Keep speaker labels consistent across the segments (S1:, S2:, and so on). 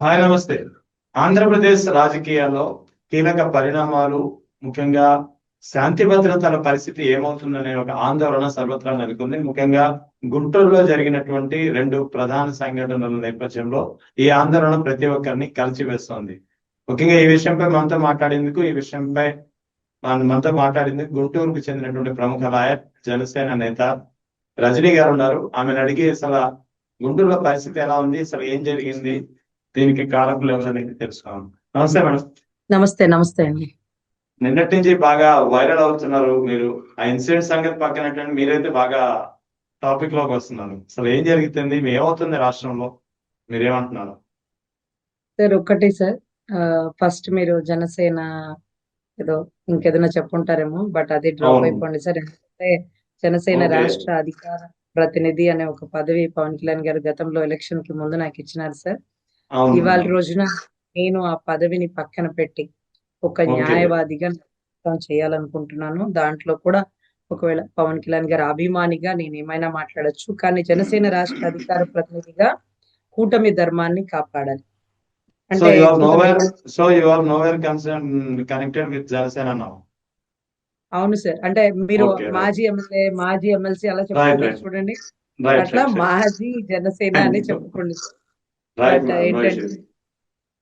S1: Hi నమస్తే. ఆంధ్రప్రదేశ్ రాజకీయాల్లో కీలక పరిణామాలు, ముఖ్యంగా శాంతి భద్రతల పరిస్థితి ఏమవుతుందనే ఒక ఆందోళన సర్వత్రా నెలకొంది. ముఖ్యంగా గుంటూరులో జరిగినటువంటి రెండు ప్రధాన సంఘటనల నేపథ్యంలో ఈ ఆందోళన ప్రతి ఒక్కరిని కలిచివేస్తోంది. ముఖ్యంగా ఈ విషయంపై మనతో మాట్లాడేందుకు గుంటూరుకు చెందినటువంటి ప్రముఖ లాయర్, జనసేన నేత రజనీ గారు ఉన్నారు. ఆమెను అడిగి అసలు గుంటూరులో పరిస్థితి ఎలా ఉంది, అసలు ఏం జరిగింది, దీనికి కారకులు ఎవరనేది తెలుసుకోవాలి. నమస్తే మేడం.
S2: నమస్తే నమస్తే అండి.
S1: నిన్నటి నుంచి బాగా వైరల్ అవుతున్నారు మీరు. ఆ ఇన్సిడెంట్ సంగతి పక్కన మీరైతే బాగా టాపిక్ లోకి వస్తున్నారు. అసలు ఏం జరుగుతుంది, ఏమవుతుంది రాష్ట్రంలో, మీరేమంటున్నారు?
S2: సార్ ఒక్కటి సార్, ఫస్ట్ మీరు జనసేన ఏదో ఇంకేదైనా చెప్పుంటారేమో, బట్ అది డ్రాప్
S1: అవును.
S2: అయిపోండి సార్. ఎందుకంటే జనసేన
S1: ఓకే.
S2: రాష్ట్ర అధికార ప్రతినిధి అనే ఒక పదవి పవన్ కళ్యాణ్ గారు గతంలో ఎలక్షన్ కి ముందు నాకు ఇచ్చినారు సార్.
S1: అవును
S2: ఇవాళ
S1: మేడం.
S2: రోజున నేను ఆ పదవిని పక్కన పెట్టి ఒక
S1: ఓకే.
S2: న్యాయవాదిగా చేయాలనుకుంటున్నాను. దాంట్లో కూడా ఒకవేళ పవన్ కళ్యాణ్ గారి అభిమానిగా నేను ఏమైనా మాట్లాడొచ్చు, కానీ జనసేన రాష్ట్ర అధికార ప్రతినిధిగా కూటమి ధర్మాన్ని కాపాడాలి.
S1: సో
S2: అంటే
S1: యు ఆర్
S2: కూటమి.
S1: Nowhere so you are nowhere concern connected with Janasena now.
S2: అవును సార్. అంటే మీరు
S1: ఓకే, రైట్.
S2: మాజీ ఎమ్మెల్యే, మాజీ ఎమ్మెల్సీ అలా
S1: రైట్,
S2: చెప్పుకుంటారు
S1: రైట్.
S2: చూడండి.
S1: రైట్,
S2: అట్లా
S1: రైట్, రైట్.
S2: మాజీ జనసేన అని చెప్పుకోండి sir.
S1: Right
S2: but
S1: madam, no
S2: ఏంటంటే
S1: ఇష్యూస్.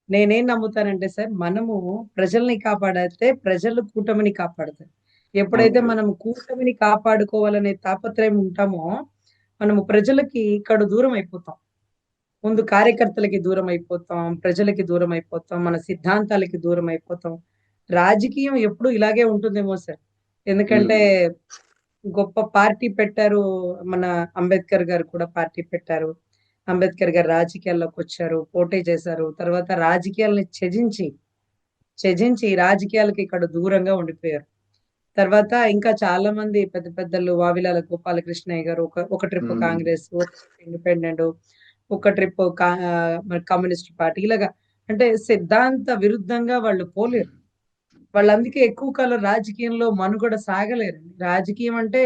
S2: నేనేం నమ్ముతానంటే సార్, మనము ప్రజల్ని కాపాడితే ప్రజలు కూటమిని కాపాడతారు. ఎప్పుడైతే
S1: ఓకే.
S2: మనం కూటమిని కాపాడుకోవాలనే తాపత్రయం ఉంటామో, మనము ప్రజలకి ఇక్కడ దూరం అయిపోతాం. ముందు కార్యకర్తలకి దూరం అయిపోతాం, ప్రజలకి దూరం అయిపోతాం, మన సిద్ధాంతాలకి దూరం అయిపోతాం. రాజకీయం ఎప్పుడు ఇలాగే ఉంటుందేమో సార్. ఎందుకంటే
S1: ఉమ్.
S2: గొప్ప పార్టీ పెట్టారు. మన అంబేద్కర్ గారు కూడా పార్టీ పెట్టారు. అంబేద్కర్ గారు రాజకీయాల్లోకి వచ్చారు, పోటీ చేశారు. తర్వాత రాజకీయాల్ని త్యజించి రాజకీయాలకి ఇక్కడ దూరంగా ఉండిపోయారు. తర్వాత ఇంకా చాలా మంది పెద్ద పెద్దలు, వావిలాల గోపాలకృష్ణయ్య గారు ఒక ఒక ట్రిప్
S1: ఉమ్.
S2: కాంగ్రెస్, ఒక ట్రిప్ ఇండిపెండెంట్, ఒక ట్రిప్ మన కమ్యూనిస్ట్ పార్టీ, ఇలాగా. అంటే సిద్ధాంత విరుద్ధంగా వాళ్ళు పోలేరు. వాళ్ళు అందుకే ఎక్కువ కాలం రాజకీయంలో మనుగడ సాగలేరండి. రాజకీయం అంటే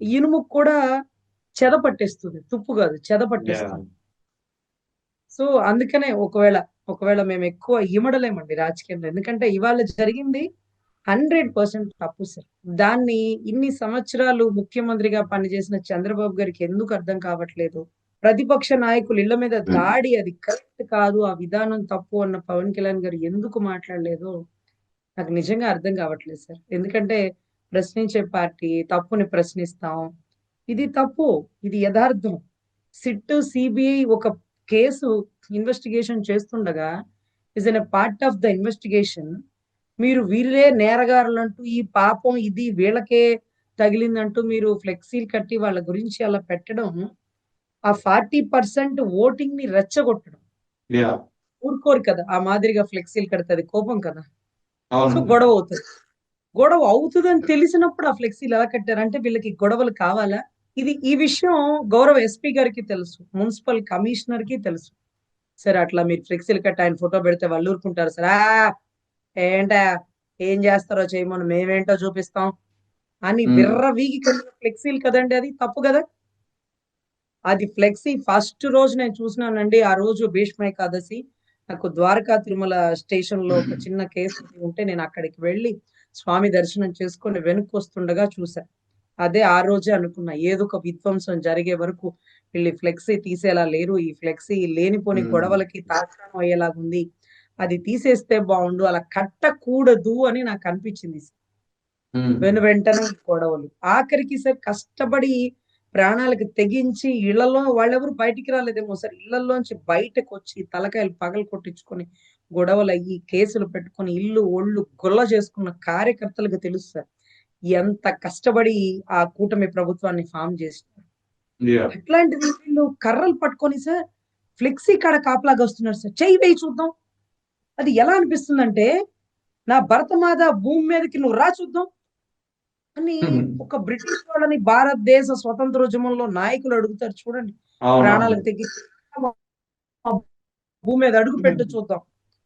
S2: ఇనుముకు కూడా చెద పట్టేస్తుంది, తుప్పు కాదు, చెద
S1: యా.
S2: పట్టేస్తుంది. సో అందుకనే ఒకవేళ మేము ఎక్కువ ఇమడలేమండి రాజకీయంలో. ఎందుకంటే ఇవాళ జరిగింది 100% తప్పు సార్. దాన్ని ఇన్ని సంవత్సరాలు ముఖ్యమంత్రిగా పనిచేసిన చంద్రబాబు గారికి ఎందుకు అర్థం కావట్లేదు? ప్రతిపక్ష నాయకులు ఇళ్ల మీద దాడి అది కరెక్ట్ కాదు, ఆ విధానం తప్పు అన్న పవన్ కళ్యాణ్ గారు ఎందుకు మాట్లాడలేదో నాకు నిజంగా అర్థం కావట్లేదు సార్. ఎందుకంటే ప్రశ్నించే పార్టీ, తప్పుని ప్రశ్నిస్తాం. ఇది తప్పు. ఇది యథార్థం. సిట్, సిబిఐ ఒక కేసు ఇన్వెస్టిగేషన్ చేస్తుండగా, is an a part of the investigation. మీరు వీళ్ళే నేరగారులంటూ, ఈ పాపం ఇది వీళ్ళకే తగిలిందంటూ మీరు ఫ్లెక్సీలు కట్టి వాళ్ళ గురించి అలా పెట్టడం, ఆ 40% ఓటింగ్ ని రెచ్చగొట్టడం.
S1: యా.
S2: ఊరుకోరు కదా ఆ మాదిరిగా ఫ్లెక్సీలు కడితే, అది కోపం కదా. సో
S1: అవునండి.
S2: గొడవ అవుతుంది. గొడవ అవుతుందని తెలిసినప్పుడు ఆ ఫ్లెక్సీలు ఎలా కట్టారంటే వీళ్ళకి గొడవలు కావాలా? ఈ విషయం గౌరవ ఎస్పీ గారికి తెలుసు. మున్సిపల్ కమిషనర్ కి తెలుసు. సరే అట్లా మీరు ఫ్లెక్సీలు కట్టి ఆయన ఫోటో పెడితే వాళ్ళు ఊరుకుంటారు సార్. ఏంటా, ఏం చేస్తారో చేయమని మేమేంటో చూపిస్తాం అని
S1: ఉమ్.
S2: విర్రవీగి ఫ్లెక్సీలు కదండి, అది తప్పు కదా. అది ఫ్లెక్సీ ఫస్ట్ రోజు నేను చూసినానండి. ఆ రోజు భీష్మ ఏకాదశి. నాకు ద్వారకా తిరుమల స్టేషన్ లో ఒక చిన్న కేసు ఉంటే నేను అక్కడికి వెళ్ళి స్వామి దర్శనం చేసుకొని వెనక్కి వస్తుండగా చూసా. అదే ఆ రోజే అనుకున్నా, ఏదో ఒక విధ్వంసం జరిగే వరకు వీళ్ళు ఫ్లెక్సీ తీసేలా లేరు. ఈ ఫ్లెక్సీ లేనిపోని
S1: ఉమ్.
S2: గొడవలకి తార్కాణం అయ్యేలాగుంది. అది తీసేస్తే బాగుండు, అలా కట్టకూడదు అని నాకు అనిపించింది.
S1: ఉమ్.
S2: వెంటనే ఈ గొడవలు. ఆఖరికి సార్ కష్టపడి ప్రాణాలకు తెగించి ఇళ్లలో, వాళ్ళెవరు బయటికి రాలేదేమో సార్, ఇళ్లలోంచి బయటకు వచ్చి తలకాయలు పగలు కొట్టించుకొని గొడవలు అయ్యి కేసులు పెట్టుకొని ఇల్లు ఒళ్ళు గొల్ల చేసుకున్న కార్యకర్తలకు తెలుసు సార్ ఎంత కష్టపడి ఆ కూటమి ప్రభుత్వాన్ని ఫామ్ చేసినారు.
S1: యా.
S2: అట్లాంటిది వీళ్ళు కర్రలు పట్టుకొని సార్ ఫ్లెక్సీ కాడ కాపలాగా వస్తున్నారు సార్. చెయ్యి వేయి చూద్దాం. అది ఎలా అనిపిస్తుందంటే, నా భరతమాత భూమి మీదకి నువ్వు రా చూద్దాం అని ఒక బ్రిటిష్ వాళ్ళని భారతదేశ స్వతంత్రోద్యమంలో నాయకులు అడుగుతారు చూడండి.
S1: అవునవును.
S2: ప్రాణాలకు తెగి మా భూమి మీద అడుగు పెట్టు చూద్దాం,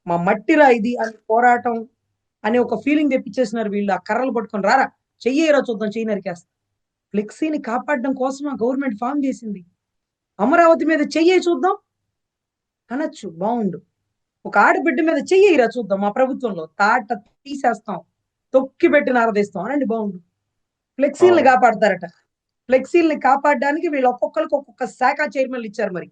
S2: మా మట్టిరా ఇది అని పోరాటం అనే ఒక ఫీలింగ్ తెప్పించేసినారు వీళ్ళు. ఆ కర్రలు పట్టుకొని రారా, చెయ్యేరా చూద్దాం, చెయ్యి నరికేస్తా. ఫ్లెక్సీని కాపాడడం కోసం ఆ గవర్నమెంట్ ఫామ్ చేసింది. అమరావతి మీద చెయ్యే చూద్దాం అనొచ్చు, బాగుండు. ఒక ఆడబిడ్డ మీద చెయ్యిరా చూద్దాం మా ప్రభుత్వంలో తాట తీసేస్తాం, తొక్కి పెట్టి నారదీస్తాం అనండి బాగుండు. ఫ్లెక్సీల్ని
S1: అవును.
S2: కాపాడతారట. ఫ్లెక్సీల్ని కాపాడడానికి వీళ్ళు ఒక్కొక్కరికి ఒక్కొక్క శాఖ చైర్మన్లు ఇచ్చారు. మరి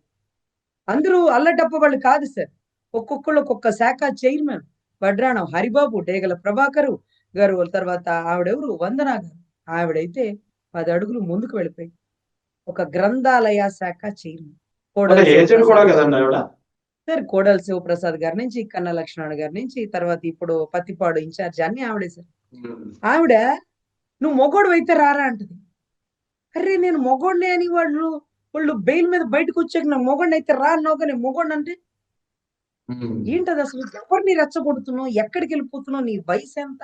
S2: అందరూ అల్లటప్ప వాళ్ళు కాదు సార్. ఒక్కొక్కళ్ళు ఒక్కొక్క శాఖ చైర్మన్. వడ్రాణం హరిబాబు, డేగల ప్రభాకరు గారు, తర్వాత ఆవిడెవరు వందన గారు. ఆవిడైతే 10 అడుగులు ముందుకు వెళ్ళిపోయింది. ఒక గ్రంథాలయ శాఖ చైర్మన్
S1: అంటే
S2: కోడలి
S1: ఏజెంట్ కూడా
S2: శివప్రసాద్ గారు.
S1: కదండి ఆవిడ.
S2: సార్ కోడలి శివప్రసాద్ గారి నుంచి, కన్నా లక్ష్మణ్ గారి నుంచి, తర్వాత ఇప్పుడు పత్తిపాడు ఇన్ఛార్జ్ అన్ని ఆవిడే సార్.
S1: ఉమ్.
S2: ఆవిడ నువ్వు మొగోడు అయితే రారా అంటది. అరే నేను మొగోడిని అని వాళ్ళు బెయిల్ మీద బయటకు వచ్చాక నా మొగోడిని అయితే రా అన్నావు, కానీ మొగోడిని అంటే
S1: ఉమ్.
S2: ఏంటది అసలు? ఎవరిని రెచ్చగొడుతున్నావు? ఎక్కడికి వెళ్ళిపోతున్నావు? నీ వయసు ఎంత?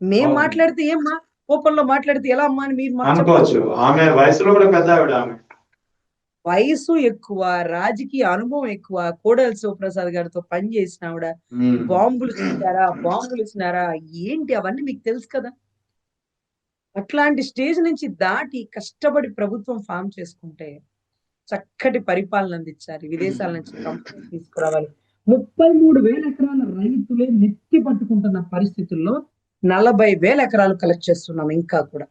S2: మేం
S1: అవును.
S2: మాట్లాడితే ఏమ్మా, కోపంలో మాట్లాడితే ఎలా అమ్మా అని మీరు మాకు
S1: అనుకోవచ్చు.
S2: చెప్పొచ్చు.
S1: ఆమె వయసులో కూడా పెద్ద ఆవిడ ఆమె.
S2: వయసు ఎక్కువ, రాజకీయ అనుభవం ఎక్కువ. కోడెల శివప్రసాద్ గారితో పనిచేసిన ఆవిడ.
S1: ఉమ్.
S2: బాంబులు పెట్టారా, బాంబులు ఇచ్చినారా, ఏంటి అవన్నీ మీకు తెలుసు కదా. అట్లాంటి స్టేజ్ నుంచి దాటి కష్టపడి ప్రభుత్వం ఫామ్ చేసుకుంటే చక్కటి పరిపాలన అందించాలి. విదేశాల నుంచి కంపెనీలు తీసుకురావాలి. 33,000 ఎకరాల రైతులే నెత్తి పట్టుకుంటున్న పరిస్థితుల్లో 40,000 ఎకరాలు కలెక్ట్ చేస్తున్నాం ఇంకా కూడా.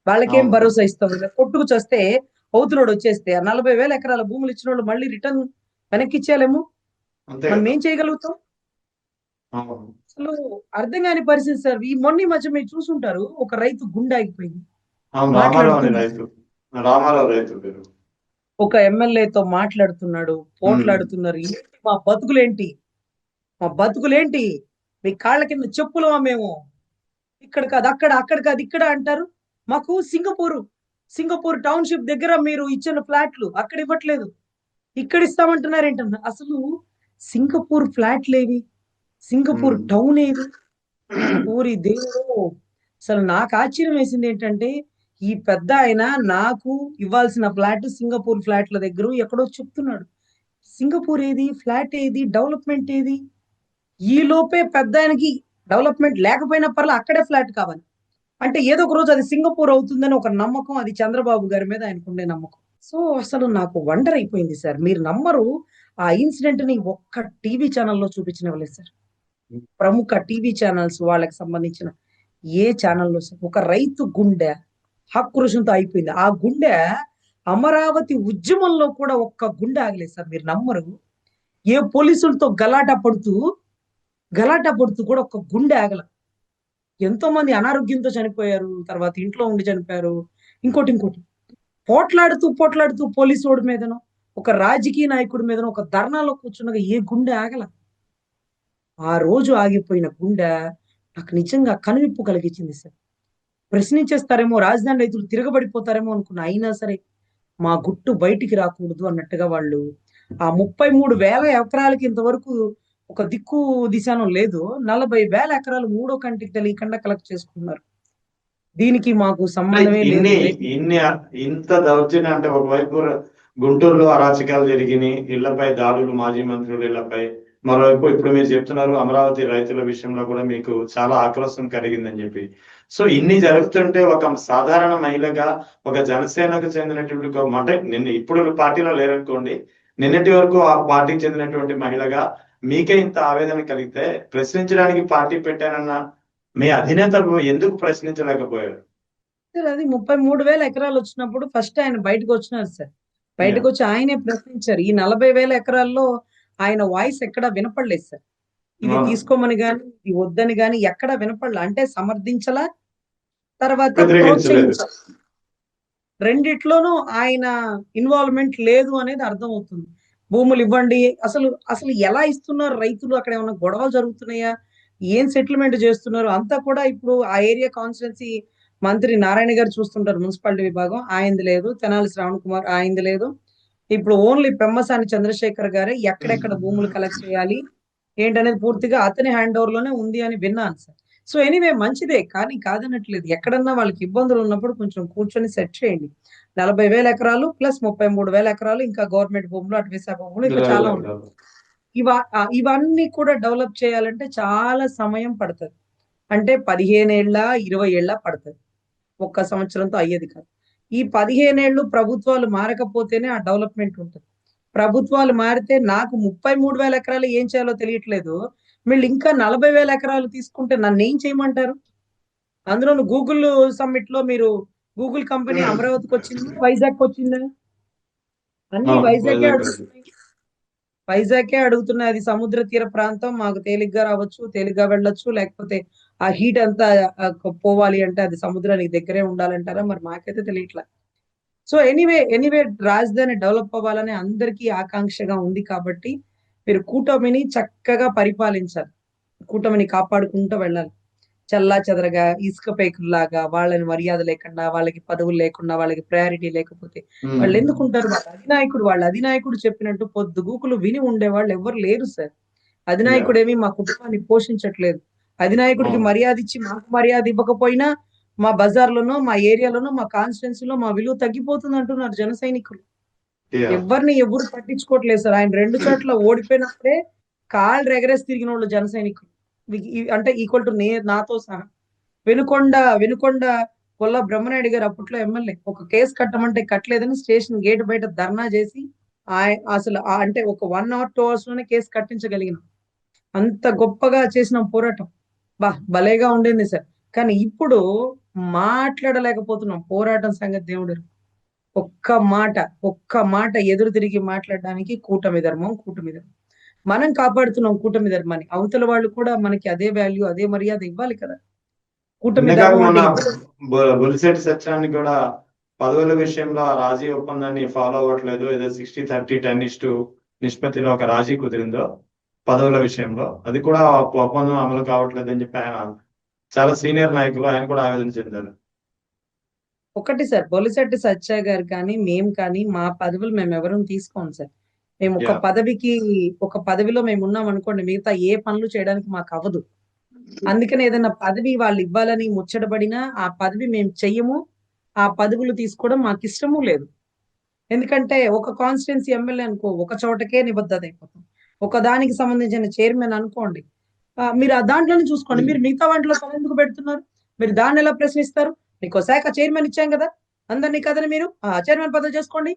S2: వాళ్ళకేం
S1: అవును.
S2: భరోసా ఇస్తాం? ఇలా కొట్టుకు చేస్తే అవతలోడు వచ్చేస్తే ఆ 40,000 ఎకరాల భూములు ఇచ్చిన వాళ్ళు మళ్ళీ రిటర్న్ వెనక్కి ఇచ్చేయాలేమో.
S1: అంతే
S2: మనం
S1: కదా.
S2: ఏం చేయగలుగుతాం?
S1: అవును.
S2: అసలు అర్థం కాని పరిస్థితి సార్. ఈ మధ్య మీరు చూసుంటారు, ఒక రైతు గుండె ఆగిపోయింది
S1: అవును. రామారావు
S2: మాట్లాడుతూ.
S1: అనే రైతు. రామారావు రైతు పేరు.
S2: ఒక ఎమ్మెల్యేతో మాట్లాడుతున్నాడు,
S1: ఉమ్.
S2: పోట్లాడుతున్నారు. ఏంటి మా బతుకులేంటి, మా బతుకులేంటి, మీ కాళ్ళ కింద చెప్పులమా మేము? ఇక్కడ కాదు అక్కడ, అక్కడ కాదు ఇక్కడ అంటారు. మాకు సింగపూర్ టౌన్షిప్ దగ్గర మీరు ఇచ్చిన ఫ్లాట్లు అక్కడ ఇవ్వట్లేదు, ఇక్కడ ఇస్తామంటున్నారు ఏంటన్నా. అసలు సింగపూర్ ఫ్లాట్లేవి, సింగపూర్
S1: ఉమ్.
S2: టౌన్ ఏది? ఊరి దేవుడు. అసలు నాకు ఆశ్చర్యం వేసింది ఏంటంటే, ఈ పెద్ద ఆయన నాకు ఇవ్వాల్సిన ఫ్లాట్ సింగపూర్ ఫ్లాట్ల దగ్గర ఎక్కడో చెప్తున్నాడు. సింగపూర్ ఏది, ఫ్లాట్ ఏది, డెవలప్మెంట్ ఏది? ఈ లోపే పెద్ద ఆయనకి డెవలప్మెంట్ లేకపోయినా పర్లే అక్కడే ఫ్లాట్ కావాలి. అంటే ఏదో ఒక రోజు అది సింగపూర్ అవుతుందని ఒక నమ్మకం, అది చంద్రబాబు గారి మీద ఆయనకుండే నమ్మకం. సో అసలు నాకు వండర్ అయిపోయింది సార్. మీరు నమ్మరు, ఆ ఇన్సిడెంట్ ని ఒక్క టీవీ ఛానల్లో చూపించనివ్వలేదు సార్. ప్రముఖ టీవీ ఛానల్స్ వాళ్ళకి సంబంధించిన ఏ ఛానల్లో సార్. ఒక రైతు గుండె ఆక్రోషంతో అయిపోయింది. ఆ గుండె అమరావతి ఉద్యమంలో కూడా ఒక్క గుండె ఆగలేదు సార్. మీరు నమ్మరు, ఏ పోలీసులతో గలాటా పడుతూ కూడా ఒక్క గుండె ఆగల. ఎంతో మంది అనారోగ్యంతో చనిపోయారు, తర్వాత ఇంట్లో ఉండి చనిపోయారు. ఇంకోటి పోట్లాడుతూ పోలీసు వాడి మీదనో, ఒక రాజకీయ నాయకుడి మీదనో, ఒక ధర్నాలో కూర్చున్నగా ఏ గుండె ఆగల. ఆ రోజు ఆగిపోయిన గుండె నాకు నిజంగా కనువిప్పు కలిగించింది సార్. ప్రశ్నించేస్తారేమో, రాజధాని రైతులు తిరగబడిపోతారేమో అనుకున్నా. అయినా సరే మా గుట్టు బయటికి రాకూడదు అన్నట్టుగా వాళ్ళు ఆ 33,000 ఎకరాలకి ఇంతవరకు ఒక దిక్కు దిశానం లేదు. 40,000 ఎకరాలు మూడో కంటికి తెలియకుండా కలెక్ట్ చేసుకున్నారు. దీనికి మాకు
S1: అంటే
S2: సంబంధమే లేదు.
S1: ఇన్ని ఇంత దౌర్జన్యం అంటే ఒకవైపు గుంటూరులో అరాచకాలు జరిగినాయి, ఇళ్లపై దాడులు, మాజీ మంత్రుల ఇళ్లపై. మరోవైపు ఇప్పుడు మీరు చెప్తున్నారు అమరావతి రైతుల విషయంలో కూడా మీకు చాలా ఆక్రోశం కలిగిందని చెప్పి. సో ఇన్ని జరుగుతుంటే ఒక సాధారణ మహిళగా, ఒక జనసేనకు చెందినటువంటి అంటే నిన్న ఇప్పుడు పార్టీలో లేరనుకోండి, నిన్నటి వరకు ఆ పార్టీకి చెందినటువంటి మహిళగా మీకే ఇంత ఆవేదన కలిగితే ప్రశ్నించడానికి పార్టీ పెట్టానన్న మీ అధినేత ఎందుకు ప్రశ్నించలేకపోయారు?
S2: సార్ అది 33,000 ఎకరాలు వచ్చినప్పుడు ఫస్ట్ ఆయన బయటకు వచ్చినారు సార్. బయటకు వచ్చి ఆయనే ప్రశ్నించారు. ఈ 40,000 ఎకరాల్లో ఆయన వాయిస్ ఎక్కడా వినపడలేదు సార్. ఇది
S1: అవును.
S2: తీసుకోమని గాని, ఇది వద్దని గాని ఎక్కడా వినపడలా. అంటే సమర్థించలా, తర్వాత
S1: వ్యతిరేకించలేదు.
S2: ప్రోత్సహించాలి. రెండిట్లోనూ ఆయన ఇన్వాల్వ్మెంట్ లేదు అనేది అర్థం అవుతుంది. భూములు ఇవ్వండి, అసలు అసలు ఎలా ఇస్తున్నారు రైతులు? అక్కడ ఏమన్నా గొడవలు జరుగుతున్నాయా? ఏం సెటిల్మెంట్ చేస్తున్నారు? అంతా కూడా ఇప్పుడు ఆ ఏరియా కాన్స్టిట్యున్సీ మంత్రి నారాయణ గారు చూస్తుంటారు, మున్సిపాలిటీ విభాగం ఆయనది లేదు, తెనాలి శ్రావణ్ కుమార్ ఆయనది లేదు. ఇప్పుడు ఓన్లీ పెమ్మసాని చంద్రశేఖర్ గారే ఎక్కడెక్కడ భూములు కలెక్ట్ చేయాలి ఏంటనేది పూర్తిగా అతని హ్యాండ్ ఓవర్ లోనే ఉంది అని విన్నాను సార్. సో ఎనీవే మంచిదే, కానీ కాదనట్లేదు. ఎక్కడన్నా వాళ్ళకి ఇబ్బందులు ఉన్నప్పుడు కొంచెం కూర్చొని సెట్ చేయండి. 40,000 ఎకరాలు ప్లస్ 33,000 ఎకరాలు ఇంకా గవర్నమెంట్ భూములు, అటు విశాఖ భూములు ఇంకా చాలా ఉన్నాయి. ఇవన్నీ కూడా డెవలప్ చేయాలంటే చాలా సమయం పడుతుంది. అంటే 15 ఏళ్ళ 20 ఏళ్ళ పడుతుంది. ఒక్క సంవత్సరంతో అయ్యేది కాదు. ఈ 15 ఏళ్ళు ప్రభుత్వాలు మారకపోతేనే ఆ డెవలప్మెంట్ ఉంటుంది. ప్రభుత్వాలు మారితే నాకు 33,000 ఎకరాలు ఏం చేయాలో తెలియట్లేదు. వీళ్ళు ఇంకా 40,000 ఎకరాలు తీసుకుంటే నన్ను ఏం చేయమంటారు? అందులోను గూగుల్ సమ్మిట్ లో మీరు గూగుల్ కంపెనీ అమరావతికి వచ్చిందా, వైజాగ్ వచ్చిందా? అన్ని
S1: అవును,
S2: వైజాగే
S1: వైజాగ్ ఉంది.
S2: అడుగుతున్నాయి. వైజాగే అడుగుతున్నాయి. అది సముద్ర తీర ప్రాంతం, మాకు తేలిగ్గా రావచ్చు, తేలిగ్గా వెళ్ళొచ్చు, లేకపోతే ఆ హీట్ అంతా పోవాలి అంటే అది సముద్రానికి దగ్గరే ఉండాలంటారా? మరి మాకైతే తెలియట్లా. సో ఎనీవే రాజధాని డెవలప్ అవ్వాలని అందరికీ ఆకాంక్షగా ఉంది కాబట్టి మీరు కూటమిని చక్కగా పరిపాలించాలి. కూటమిని కాపాడుకుంటూ వెళ్ళాలి. చల్లా చెదరగా ఇసుక పేకుల్లాగా వాళ్ళని మర్యాద లేకుండా, వాళ్ళకి పదవులు లేకుండా, వాళ్ళకి ప్రయారిటీ లేకపోతే వాళ్ళు
S1: ఉమ్,
S2: ఎందుకుంటారు? వాళ్ళ అధినాయకుడు చెప్పినట్టు పొద్దుగూకులు విని ఉండేవాళ్ళు ఎవరు లేరు సార్.
S1: యా,
S2: అధినాయకుడు ఏమి మా కుటుంబాన్ని పోషించట్లేదు. అధినాయకుడికి
S1: అవును,
S2: మర్యాద ఇచ్చి మాకు మర్యాద ఇవ్వకపోయినా మా బజార్లోనో, మా ఏరియాలోనో, మా కాన్స్టిట్యున్సీలో మా విలువ తగ్గిపోతుంది అంటున్నారు జన సైనికులు.
S1: యా,
S2: ఎవరు పట్టించుకోవట్లేదు సార్. ఆయన 2 చోట్ల ఓడిపోయినప్పుడే కాళ్ళు ఎగరేసి తిరిగిన వాళ్ళు జన సైనికులు. అంటే ఈక్వల్ టు నాతో సహా. వెనుకొండ కొల్లా బ్రహ్మనాయుడు గారు అప్పట్లో ఎమ్మెల్యే. ఒక కేసు కట్టమంటే కట్టలేదని స్టేషన్ గేట్ బయట ధర్నా చేసి అసలు అంటే ఒక 1 అవర్ 2 అవర్స్ లోనే కేసు కట్టించగలిగినాం. అంత గొప్పగా చేసిన పోరాటం. భలేగా ఉండింది సార్. కానీ ఇప్పుడు మాట్లాడలేకపోతున్నాం. పోరాటం సంగతి దేవుడు ఎరుగు. ఒక్క మాట ఒక్క మాట ఎదురు తిరిగి మాట్లాడడానికి కూటమి ధర్మం, కూటమి ధర్మం. మనం కాపాడుతున్నాం కూటమి ధర్మాన్ని. అవతల వాళ్ళు కూడా మనకి అదే వాల్యూ, అదే మర్యాద ఇవ్వాలి కదా. కూటమి
S1: అంతేకాక
S2: ధర్మం
S1: మొన్న
S2: అంటే
S1: బొలిశెట్టి సత్యాన్ని కూడా పదవుల విషయంలో ఆ రాజీ ఒప్పందాన్ని ఫాలో అవ్వట్లేదు, ఏదో 60-30-10 నిష్పత్తిలో ఒక రాజీ కుదిరిందో పదవుల విషయంలో, అది కూడా ఒప్పందం అమలు కావట్లేదు అని చెప్పి ఆయన, చాలా సీనియర్ నాయకులు, ఆయన కూడా ఆవేదన చెందారు.
S2: ఒకటి సార్, బొలిశెట్టి సత్య గారు కానీ మేము కానీ మా పదవులు మేము ఎవరూ తీసుకోం సార్. మేము
S1: యా,
S2: ఒక పదవిలో మేము ఉన్నాం అనుకోండి, మిగతా ఏ పనులు చేయడానికి మాకు అవ్వదు. అందుకని ఏదైనా పదవి వాళ్ళు ఇవ్వాలని ముచ్చటపడినా ఆ పదవి మేము చెయ్యము. ఆ పదవులు తీసుకోవడం మాకు ఇష్టము లేదు. ఎందుకంటే ఒక కాన్స్టిట్యున్సీ ఎమ్మెల్యే అనుకో ఒక చోటకే నిబద్ధత అయిపోతాం. ఒక దానికి సంబంధించిన చైర్మన్ అనుకోండి, మీరు ఆ దాంట్లోనే చూసుకోండి. మీరు మిగతా వాటిలో తల ఎందుకు పెడుతున్నారు? మీరు దాన్ని ఎలా ప్రశ్నిస్తారు? మీకు శాఖ చైర్మన్ ఇచ్చాం కదా, అందరినీ కదని మీరు చైర్మన్ పదవి చేసుకోండి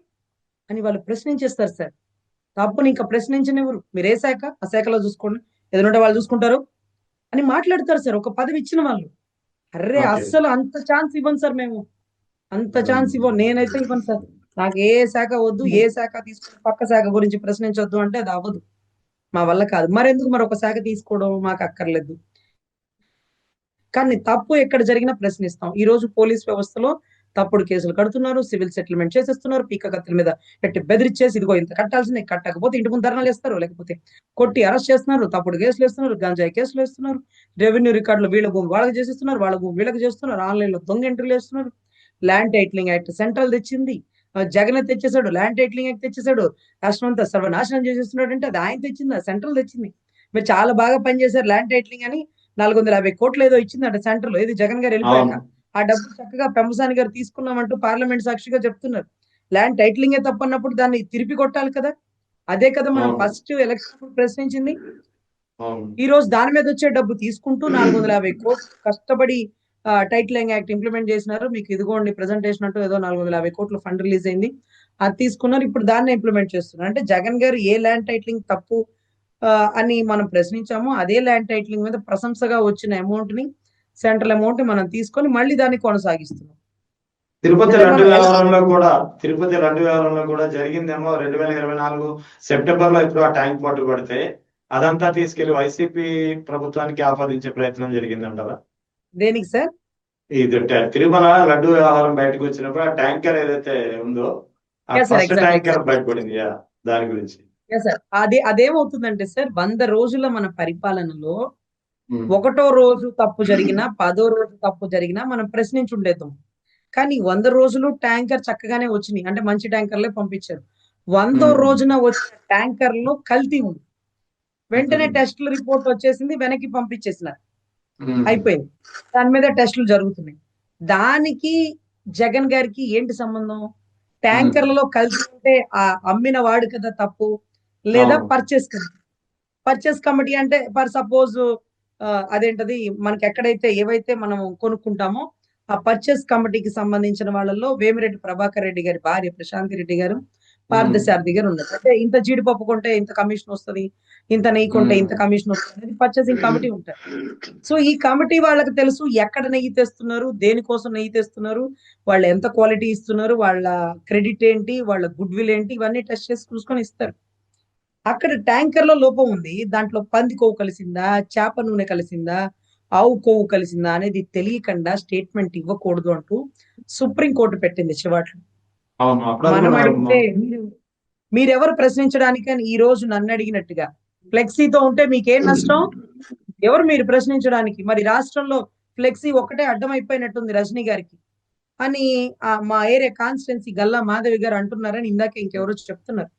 S2: అని వాళ్ళు ప్రశ్నించేస్తారు సార్. తప్పుని ఇంకా ప్రశ్నించనివ్వరు. మీరు ఏ శాఖ ఆ శాఖలో చూసుకోండి, ఎదురుంటే వాళ్ళు చూసుకుంటారు అని మాట్లాడతారు సార్. ఒక పదవి ఇచ్చిన వాళ్ళు. Array
S1: okay.
S2: అస్సలు అంత ఛాన్స్ ఇవ్వం సార్ మేము. అంత ఛాన్స్ ఇవ్వం. నేనైతే ఇవ్వను సార్. నాకు ఏ శాఖ వద్దు, ఏ శాఖ తీసుకుని పక్క శాఖ గురించి ప్రశ్నించొద్దు అంటే అది అవ్వదు. మా వల్ల కాదు. మరెందుకు మరొక శాఖ తీసుకోవడం మాకు అక్కర్లేదు. కానీ తప్పు ఎక్కడ జరిగినా ప్రశ్నిస్తాం. ఈ రోజు పోలీస్ వ్యవస్థలో తప్పుడు కేసులు కడుతున్నారు, సివిల్ సెటిల్మెంట్ చేసేస్తున్నారు, పీక కత్తుల మీద పెట్టి బెదిరిచ్చేసి ఇదిగో ఇంత కట్టాల్సిందే, కట్టకపోతే ఇంటి ముందు ధర్నాలు వేస్తారు, లేకపోతే కొట్టి అరెస్ట్ చేస్తున్నారు, తప్పుడు కేసులు వేస్తున్నారు, గంజాయి కేసులు వేస్తున్నారు, రెవెన్యూ రికార్డులు వీళ్ళ భూమి వాళ్ళకి చేసేస్తున్నారు, వాళ్ళ భూమి వీళ్ళకి చేస్తున్నారు, ఆన్లైన్ లో దొంగ ఎంట్రీలు వేస్తున్నారు. ల్యాండ్ టైటిలింగ్ యాక్ట్ సెంట్రల్ తెచ్చింది, జగన్ తెచ్చేసాడు. ల్యాండ్ టైటిలింగ్ యాక్ట్ తెచ్చేసాడు, రాష్ట్రం అంతా సర్వనాశనం చేసేస్తున్నాడు. అంటే అది ఆయన తెచ్చింది, సెంట్రల్ తెచ్చింది. మీరు చాలా బాగా పనిచేశారు ల్యాండ్ టైటిలింగ్ అని 450 కోట్లు ఏదో ఇచ్చిందంట సెంట్రల్, ఏది జగన్ గారు వెళ్ళిపోయాక.
S1: అవును,
S2: ఆ డబ్బు చక్కగా పెంపసాని గారు తీసుకున్నామంటూ పార్లమెంట్ సాక్షిగా చెప్తున్నారు. ల్యాండ్ టైటిలింగే తప్పన్నప్పుడు దాన్ని తిరిపి కొట్టాలి కదా. అదే కదా మనం
S1: అవును,
S2: ఫస్ట్ ఎలక్షన్ ప్రశ్నించింది.
S1: అవును.
S2: ఈ రోజు దాని మీద వచ్చే డబ్బు తీసుకుంటూ 450 కోట్లు కష్టపడి టైటిలింగ్ యాక్ట్ ఇంప్లిమెంట్ చేసినారు. మీకు ఇదిగోండి ప్రెజెంటేషన్ అంటూ ఏదో 450 కోట్లు ఫండ్ రిలీజ్ అయింది, అది తీసుకున్నారు. ఇప్పుడు దాన్ని ఇంప్లిమెంట్ చేస్తున్నారు. అంటే జగన్ గారు ఏ ల్యాండ్ టైటిలింగ్ తప్పు అని మనం ప్రశ్నించాము, అదే ల్యాండ్ టైటిలింగ్ మీద ప్రశంసగా వచ్చిన అమౌంట్ ని, సెంట్రల్ అమౌంట్ ని మనం తీసుకొని మళ్ళీ దాన్ని కొనసాగిస్తున్నాం.
S1: తిరుపతి
S2: అంటే
S1: లడ్డు
S2: మనం
S1: వ్యవహారంలో కూడా తిరుపతి లడ్డు వ్యవహారంలో కూడా జరిగిందేమో 2024 సెప్టెంబర్ లో ఇప్పుడు ఆ ట్యాంక్ పట్టు పడితే అదంతా తీసుకెళ్లి వైసీపీ ప్రభుత్వానికి ఆపాదించే ప్రయత్నం జరిగిందంటారా?
S2: దేనికి సార్?
S1: ఇది తిరుమల లడ్డు వ్యవహారం బయటకు వచ్చినప్పుడు ఆ ట్యాంకర్ ఏదైతే ఉందో, ఆ
S2: yes sir,
S1: first
S2: exactly
S1: tanker బయటపడింది. యా, దాని గురించి.
S2: Yes sir. అదేమవుతుందంటే సార్, 100 రోజుల మన పరిపాలనలో
S1: ఉమ్,
S2: 1వ రోజు తప్పు జరిగినా, 10వ రోజు తప్పు జరిగినా మనం ప్రశ్నించుండేద్దాం. కానీ 100 రోజులు ట్యాంకర్ చక్కగానే వచ్చినాయి. అంటే మంచి ట్యాంకర్లే పంపించారు. 100వ
S1: ఉమ్,
S2: రోజున వచ్చిన ట్యాంకర్ లో కల్తీ ఉంది. వెంటనే
S1: ఉమ్,
S2: టెస్టుల రిపోర్ట్ వచ్చేసింది, వెనక్కి పంపించేసినారు.
S1: ఉమ్,
S2: అయిపోయింది. దాని మీద టెస్టులు జరుగుతున్నాయి. దానికి జగన్ గారికి ఏంటి సంబంధం?
S1: ఉమ్,
S2: ట్యాంకర్లలో కల్తీ ఉంటే ఆ అమ్మిన వాడు కదా తప్పు, లేదా
S1: అవును,
S2: పర్చేస్ కమిటీ అంటే ఫర్ సపోజ్ అదేంటది, మనకి ఎక్కడైతే ఏవైతే మనం కొనుక్కుంటామో ఆ పర్చేస్ కమిటీకి సంబంధించిన వాళ్ళలో వేమిరెడ్డి ప్రభాకర్ రెడ్డి గారి భార్య ప్రశాంతి రెడ్డి గారు, పార్థసారథి గారు ఉన్నారు. అంటే ఇంత జీడిపప్పు కొంటే ఇంత కమిషన్ వస్తుంది, ఇంత నెయ్యి కొంటే ఇంత కమిషన్ వస్తుంది అనేది పర్చేసింగ్ కమిటీ ఉంటారు. సో ఈ కమిటీ వాళ్ళకి తెలుసు ఎక్కడ నెయ్యి తెస్తున్నారు, దేనికోసం నెయ్యి తెస్తున్నారు, వాళ్ళు ఎంత క్వాలిటీ ఇస్తున్నారు, వాళ్ళ క్రెడిట్ ఏంటి, వాళ్ళ గుడ్ విల్ ఏంటి, ఇవన్నీ టెస్ట్ చేసి చూసుకొని ఇస్తారు. అక్కడ ట్యాంకర్ లో లోపం ఉంది, దాంట్లో పంది కొవ్వు కలిసిందా, చేప నూనె కలిసిందా, ఆవు కొవ్వు కలిసిందా అనేది తెలియకుండా స్టేట్మెంట్ ఇవ్వకూడదు అంటూ సుప్రీంకోర్టు పెట్టింది చివాట్లు.
S1: అవును, అప్పుడు అది
S2: మనం
S1: కూడా
S2: అడిగితే మీరెవరు ప్రశ్నించడానికి అని ఈ రోజు నన్ను అడిగినట్టుగా ఫ్లెక్సీతో ఉంటే మీకేం నష్టం, ఎవరు మీరు ప్రశ్నించడానికి, మరి రాష్ట్రంలో ఫ్లెక్సీ ఒక్కటే అడ్డమైపోయినట్టుంది రజనీ గారికి అని మా ఏరియా కాన్స్టిట్యున్సీ గల్లా మాధవి గారు అంటున్నారని ఇందాక ఇంకెవరో చెప్తున్నారు.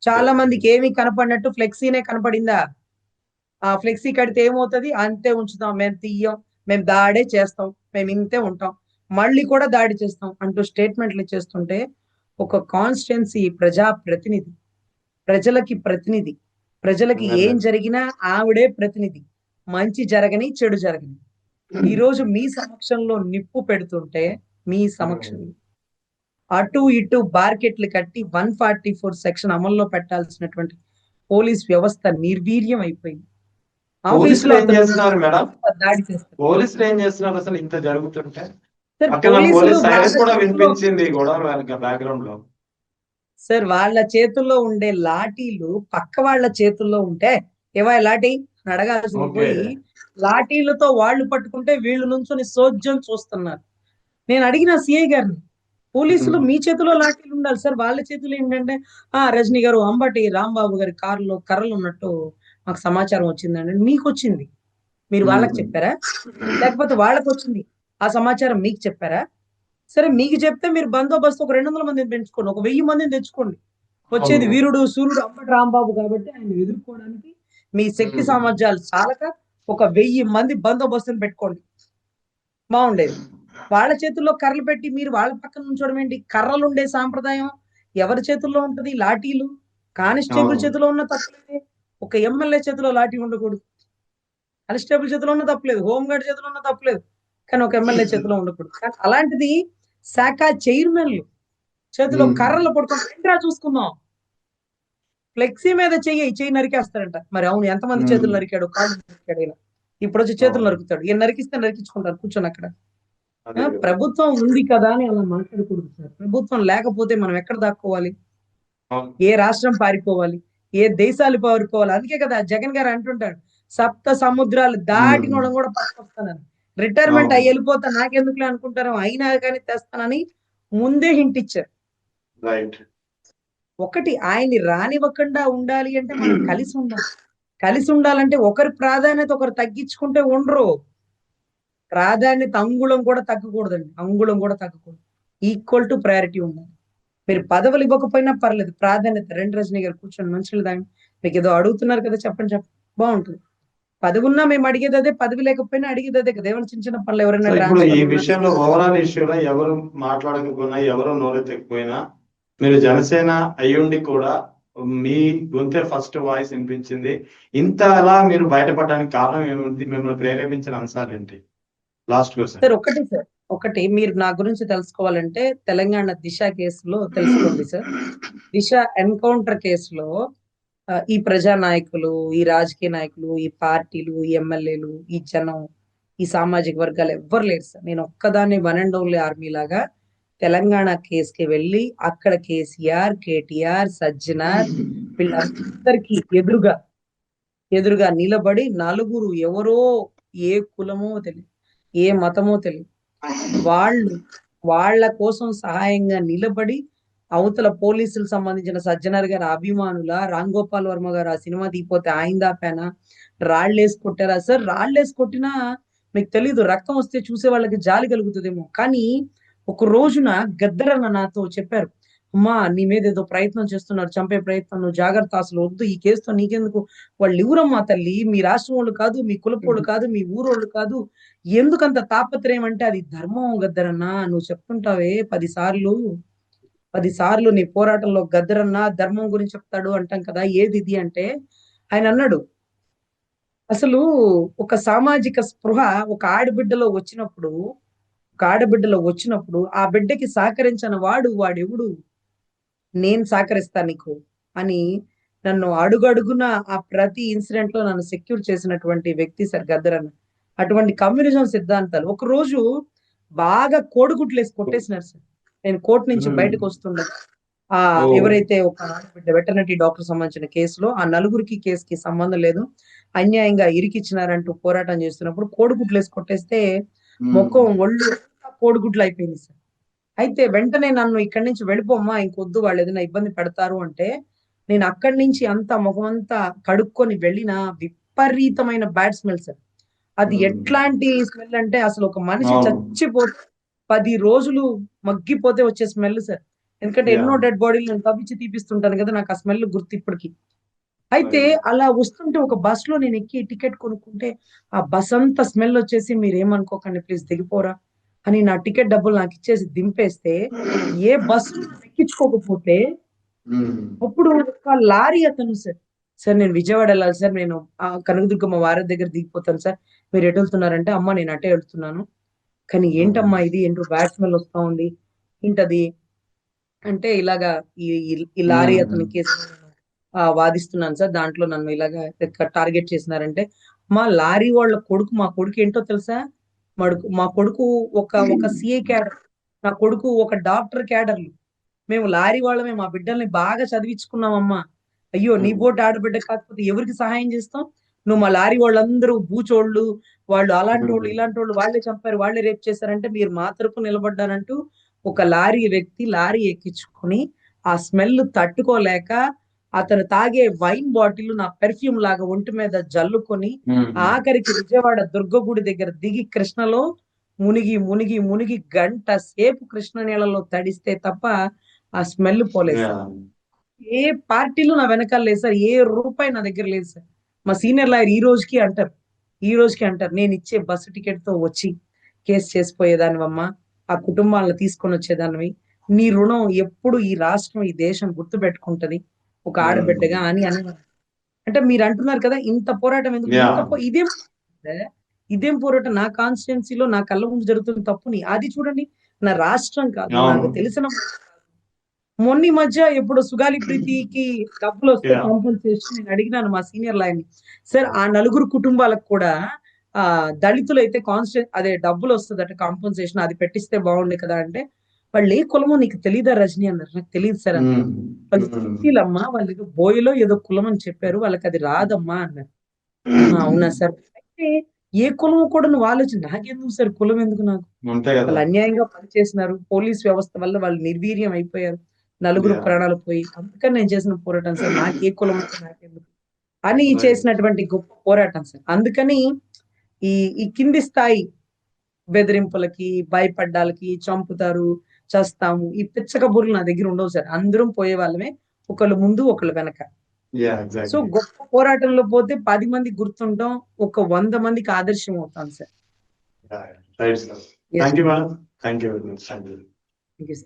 S2: చాలా మందికి ఏమీ కనపడినట్టు ఫ్లెక్సీనే కనపడిందా, ఆ ఫ్లెక్సీ కడితే ఏమవుతుంది, అంతే ఉంచుతాం, మేము తీయం, మేము దాడే చేస్తాం, మేము ఇంతే ఉంటాం, మళ్ళీ కూడా దాడి చేస్తాం అంటూ స్టేట్మెంట్లు చేస్తుంటే ఒక కాన్స్టిట్యున్సీ ప్రజా ప్రతినిధి, ప్రజలకి ప్రతినిధి, ప్రజలకి ఏం జరిగినా ఆవిడే ప్రతినిధి, మంచి జరగని చెడు జరగని, ఈ రోజు మీ సమక్షంలో నిప్పు పెడుతుంటే మీ సమక్షంలో అటు ఇటు బార్కెట్లు కట్టి 144 సెక్షన్ అమల్లో పెట్టాల్సినటువంటి పోలీస్ వ్యవస్థ నిర్వీర్యం అయిపోయింది.
S1: పోలీసులు ఏం చేస్తున్నారు మేడం,
S2: దాడి చేస్తారు
S1: పోలీసులు ఏం చేస్తున్నారు అసలు ఇంత జరుగుతుంటే?
S2: సార్.
S1: పక్కన
S2: పోలీసులు
S1: పోలీస్ సైరన్
S2: వాళ్ళ
S1: కూడా
S2: చేతుల్లో
S1: వినిపించింది గొడవ బ్యాక్గ్రౌండ్ లో.
S2: సార్ వాళ్ళ చేతుల్లో ఉండే లాఠీలు పక్క వాళ్ళ చేతుల్లో ఉంటే ఏవా లాఠీ అని అడగాల్సింది
S1: ఓకే.
S2: పోయి లాఠీలతో వాళ్ళు పట్టుకుంటే వీళ్ళు నుంచొని సోద్యం చూస్తున్నారు. నేను అడిగిన సిఐ గారిని, పోలీసులు మీ చేతిలో లాఠీలు ఉండాలి సార్, వాళ్ళ చేతులు ఏంటంటే రజనీ గారు అంబటి రాంబాబు గారి కారులో కర్రలు ఉన్నట్టు మాకు సమాచారం వచ్చిందండి. మీకు వచ్చింది, మీరు వాళ్ళకి చెప్పారా, లేకపోతే వాళ్ళకి వచ్చింది ఆ సమాచారం మీకు చెప్పారా? సరే మీకు చెప్తే మీరు బందోబస్తు ఒక 200 మందిని పెంచుకోండి, ఒక 1000 మందిని తెచ్చుకోండి. వచ్చేది
S1: అవును.
S2: వీరుడు సూర్యుడు అంబటి రాంబాబు కాబట్టి ఆయన ఎదుర్కోవడానికి మీ శక్తి సామర్థ్యాలు చాలక ఒక 1000 మంది బందోబస్తుని పెట్టుకోండి, బాగుండేది. వాళ్ళ చేతుల్లో కర్రలు పెట్టి మీరు వాళ్ళ పక్కన ఉంచడం ఏంటి? కర్రలు ఉండే సాంప్రదాయం ఎవరి చేతుల్లో ఉంటది? లాఠీలు కానిస్టేబుల్
S1: అవును.
S2: చేతిలో ఉన్న తప్పలేదే, ఒక ఎమ్మెల్యే చేతిలో లాఠీ ఉండకూడదు, కానిస్టేబుల్ చేతిలో ఉన్న తప్పలేదు, హోంగార్డ్ చేతిలో ఉన్న తప్పలేదు, కానీ ఒక ఎమ్మెల్యే చేతిలో ఉండకూడదు. కానీ అలాంటిది శాఖ చైర్మన్లు చేతిలో కర్రలు పడుతుంది, ఏంట్రా చూసుకుందాం, ఫ్లెక్సీ మీద చెయ్యి నరికేస్తారంట. మరి అవును, ఎంతమంది చేతులు నరికాడు, కాళ్ళు నరికాడు ఇలా, ఇప్పుడు వచ్చి చేతులు నరుకుతాడు, ఈయన నరికిస్తే నరికించుకుంటారు కూర్చొని అక్కడ. ప్రభుత్వం ఉంది కదా అని అలా మాట్లాడకూడదు సార్. ప్రభుత్వం లేకపోతే మనం ఎక్కడ దాక్కోవాలి, ఏ రాష్ట్రం పారిపోవాలి, ఏ దేశాలు పారిపోవాలి? అందుకే కదా జగన్ గారు అంటుంటాడు, సప్త సముద్రాలు దాటినోడం కూడా పట్టుకొస్తానని. రిటైర్మెంట్ అయ్యి వెళ్ళిపోతా నాకెందుకులే అనుకుంటారు, అయినా కానీ తెస్తానని ముందే హింట్ ఇచ్చారు. ఒకటి ఆయన్ని రానివ్వకుండా ఉండాలి అంటే మనం కలిసి ఉండాలి. కలిసి ఉండాలంటే ఒకరి ప్రాధాన్యత ఒకరు తగ్గించుకుంటే ఉండరు. ప్రాధాన్యత అంగుళం కూడా తగ్గకూడదండి, అంగుళం కూడా తగ్గకూడదు, ఈక్వల్ టు ప్రయారిటీ ఉండాలి. మీరు పదవులు ఇవ్వకపోయినా పర్లేదు, ప్రాధాన్యత రెండు. రజనీ గారు కూర్చొని మనుషులు దాన్ని మీకు ఏదో అడుగుతున్నారు కదా, చెప్పండి బాగుంటుంది. పదవి ఉన్నా మేము అడిగేది అదే, పదవి లేకపోయినా అడిగేది అదే కదా. ఏమైనా చిన్న చిన్న పనులు ఎవరైనా
S1: ఇప్పుడు ఈ విషయంలో ఓవరాల్ ఇష్యూలో ఎవరు మాట్లాడకపోయినా, ఎవరు నోరెత్తకపోయినా, మీరు జనసేన అయ్యుండి కూడా మీ గొంతే ఫస్ట్ వాయిస్ వినిపించింది. ఇంత అలా మీరు బయటపడడానికి కారణం ఏముంది, మిమ్మల్ని ప్రేరేపించిన అంశాలు ఏంటి? Last question
S2: sir. ఒకటి మీరు నా గురించి తెలుసుకోవాలంటే తెలంగాణ దిశ కేసులో తెలుసుకోండి సార్. దిశ ఎన్కౌంటర్ కేసులో ఈ ప్రజా నాయకులు, ఈ రాజకీయ నాయకులు, ఈ పార్టీలు, ఈ ఎమ్మెల్యేలు, ఈ జనం, ఈ సామాజిక వర్గాలు ఎవ్వరు లేరు సార్. నేను ఒక్కదాన్ని వన్ అండ్ ఓన్లీ ఆర్మీ లాగా తెలంగాణ కేసుకి వెళ్ళి అక్కడ కేసీఆర్, కేటీఆర్, సజ్జనార్ వీళ్ళందరికీ ఎదురుగా నిలబడి నలుగురు, ఎవరో ఏ కులమో తెలియదు, ఏ మతమో తెలియదు, వాళ్ళ కోసం సహాయంగా నిలబడి అవతల పోలీసులకు సంబంధించిన సజ్జనార్ గారి అభిమానుల, రామ్ గోపాల్ వర్మ గారు ఆ సినిమా తీపోతే ఆయన దాపానా, రాళ్ళేసి కొట్టారా సార్? రాళ్ళేసి కొట్టినా మీకు తెలీదు, రక్తం వస్తే చూసే వాళ్ళకి జాలి కలుగుతుందేమో. కానీ ఒక రోజున గద్దరన్న నాతో చెప్పారు, అమ్మా నీ మీద ఏదో ప్రయత్నం చేస్తున్నారు, చంపే ప్రయత్నం, నువ్వు జాగ్రత్త, అసలు వద్దు, ఈ కేసుతో నీకెందుకు, వాళ్ళు ఎవరమ్మా తల్లి, మీ రాష్ట్రం వాళ్ళు కాదు, మీ కులపోళ్ళు కాదు, మీ ఊరోళ్ళు కాదు, ఎందుకంత తాపత్రయం అంటే అది ధర్మం గద్దరన్న, నువ్వు చెప్తుంటావే 10 సార్లు నీ పోరాటంలో గద్దరన్న ధర్మం గురించి చెప్తాడు అంటాం కదా, ఏది ఇది అంటే ఆయన అన్నాడు, అసలు ఒక సామాజిక స్పృహ ఒక ఆడబిడ్డలో వచ్చినప్పుడు ఆ బిడ్డకి సహకరించిన వాడెవడు, నేను సహకరిస్తా నీకు అని నన్ను అడుగడుగున ఆ ప్రతి ఇన్సిడెంట్ లో నన్ను సెక్యూర్ చేసినటువంటి వ్యక్తి సార్ గద్దర్ అన్న. అటువంటి కమ్యూనిజం సిద్ధాంతాలు ఒక రోజు బాగా కోడిగుడ్లు వేసి కొట్టేసినారు సార్. నేను కోర్టు నుంచి బయటకు వస్తుండగా ఆ
S1: ఓ
S2: ఎవరైతే ఒక ఆడబిడ్డ వెటర్నరీ డాక్టర్ సంబంధించిన కేసులో ఆ నలుగురికి కేసుకి సంబంధం లేదు, అన్యాయంగా ఇరికిచ్చినారంటూ పోరాటం చేస్తున్నప్పుడు కోడిగుడ్లు వేసి కొట్టేస్తే ముఖం ఒళ్ళు అంతా కోడిగుడ్లు అయిపోయింది సార్. అయితే వెంటనే నన్ను ఇక్కడి నుంచి వెళ్ళిపోమ్మా, ఇంకొద్దు, వాళ్ళు ఏదైనా ఇబ్బంది పెడతారు అంటే నేను అక్కడి నుంచి అంతా ముఖం అంతా కడుక్కొని వెళ్ళిన విపరీతమైన బ్యాడ్ స్మెల్ సార్. అది ఎట్లాంటి స్మెల్ అంటే అసలు ఒక మనిషి
S1: అవును.
S2: చచ్చిపోతే 10 రోజులు మగ్గిపోతే వచ్చే స్మెల్ సార్. ఎందుకంటే ఎన్నో
S1: Yeah.
S2: డెడ్ బాడీలు నేను తవ్వించి తీపిస్తుంటాను కదా, నాకు ఆ స్మెల్ గుర్తు ఇప్పటికి. అయితే
S1: Right.
S2: అలా వస్తుంటే ఒక బస్ లో నేను ఎక్కి టికెట్ కొనుక్కుంటే ఆ బస్ అంతా స్మెల్ వచ్చేసి మీరేమనుకోకండి ప్లీజ్ దిగిపోరా అని నా టికెట్ డబ్బులు నాకు ఇచ్చేసి దింపేస్తే ఏ బస్సు ఎక్కించుకోకపోతే అప్పుడు ఒక లారీ అతను సార్, సార్ నేను విజయవాడ వెళ్ళాలి సార్, నేను కనకదుర్గమ్మ వారి దగ్గర దిగిపోతాను సార్, మీరు ఎటు వెళ్తున్నారంటే అమ్మ నేను అటే వెళ్తున్నాను, కానీ ఏంటమ్మా ఇది, ఏంటో బ్యాడ్ స్మెల్ వస్తా ఉంది ఏంటది అంటే ఇలాగా ఈ ఈ లారీ అతని కేసు వాదిస్తున్నాను సార్, దాంట్లో నన్ను ఇలాగా టార్గెట్ చేసినారంటే మా లారీ వాళ్ళ కొడుకు, మా కొడుకు ఏంటో తెలుసా, మా కొడుకు ఒక సిఐ క్యాడర్, నా కొడుకు ఒక డాక్టర్ క్యాడర్లు, మేము లారీ వాళ్ళమే, మా బిడ్డల్ని బాగా చదివించుకున్నామమ్మా, అయ్యో నీ బోటు ఆడబిడ్డ కాకపోతే ఎవరికి సహాయం చేస్తాం, నువ్వు మా లారీ వాళ్ళందరూ బూచోళ్ళు, వాళ్ళు అలాంటి వాళ్ళు ఇలాంటి వాళ్ళు, వాళ్ళే చంపారు వాళ్ళే రేప్ చేశారంటే మీరు మా తరపు నిలబడ్డారంటూ ఒక లారీ వ్యక్తి లారీ ఎక్కించుకొని ఆ స్మెల్ తట్టుకోలేక అతను తాగే వైన్ బాటిల్ నా పెర్ఫ్యూమ్ లాగా ఒంటి మీద జల్లుకొని ఆఖరికి విజయవాడ దుర్గగుడి దగ్గర దిగి కృష్ణలో మునిగి మునిగి మునిగి గంట సేపు కృష్ణ నీళ్ళలో తడిస్తే తప్ప ఆ స్మెల్ పోలేదు సార్. ఏ పార్టీలు నా వెనకాల లేదు సార్, ఏ రూపాయి నా దగ్గర లేదు సార్. మా సీనియర్ లాయర్ ఈ రోజుకి అంటారు నేను ఇచ్చే బస్సు టికెట్ తో వచ్చి కేసు చేసిపోయేదానివమ్మా, ఆ కుటుంబాలను తీసుకొని వచ్చేదానివి, నీ రుణం ఎప్పుడు ఈ రాష్ట్రం ఈ దేశం గుర్తు పెట్టుకుంటది ఒక ఆడబిడ్డగా అని అంటే మీరు అంటున్నారు కదా ఇంత పోరాటం ఎందుకు, ఇదేం పోరాటం నా కాన్స్టిట్యున్సీలో నా కళ్ళ ముందు జరుగుతున్న తప్పుని అది చూడండి, నా రాష్ట్రం కాదు, నాకు తెలిసిన మొన్న ఈ మధ్య ఎప్పుడు సుగాలి ప్రీతికి డబ్బులు వస్తే కాంపన్సేషన్ నేను అడిగినాను మా సీనియర్ లాయర్ని, సార్ ఆ నలుగురు కుటుంబాలకు కూడా దళితులు అయితే అదే డబ్బులు వస్తుందట కాంపన్సేషన్, అది పెట్టిస్తే బాగుండే కదా అంటే వాళ్ళు ఏ కులమో నీకు తెలీదా రజని అన్నారు, నాకు తెలియదు సార్ అన్నారు. వాళ్ళు సుశీలమ్మా, వాళ్ళకి బోయలో ఏదో కులం అని చెప్పారు, వాళ్ళకి అది రాదమ్మా అన్నారు. అవునా సార్, అయితే ఏ కులం కూడా నువ్వు ఆలోచన, నాకెందుకు సార్ కులం ఎందుకు, నాకు వాళ్ళు అన్యాయంగా పనిచేసినారు, పోలీస్ వ్యవస్థ వల్ల వాళ్ళు నిర్వీర్యం అయిపోయారు, నలుగురు ప్రాణాలు పోయి, అందుకని నేను చేసిన పోరాటం సార్, నాకు ఏ కులం నాకెందుకు అని చేసినటువంటి గొప్ప పోరాటం సార్. అందుకని ఈ కింది స్థాయి బెదిరింపులకి భయపడ్డాలకి చంపుతారు చేస్తాము ఈ పిచ్చ కబుర్లు నా దగ్గర ఉండవు సార్, అందరం పోయే వాళ్ళమే, ఒకళ్ళు ముందు ఒకళ్ళు వెనక. సో గొప్ప పోరాటంలో పోతే 10 మంది గుర్తుంటాం, ఒక 100 మందికి ఆదర్శం అవుతాం sir.
S1: Thank you madam, thank you very much.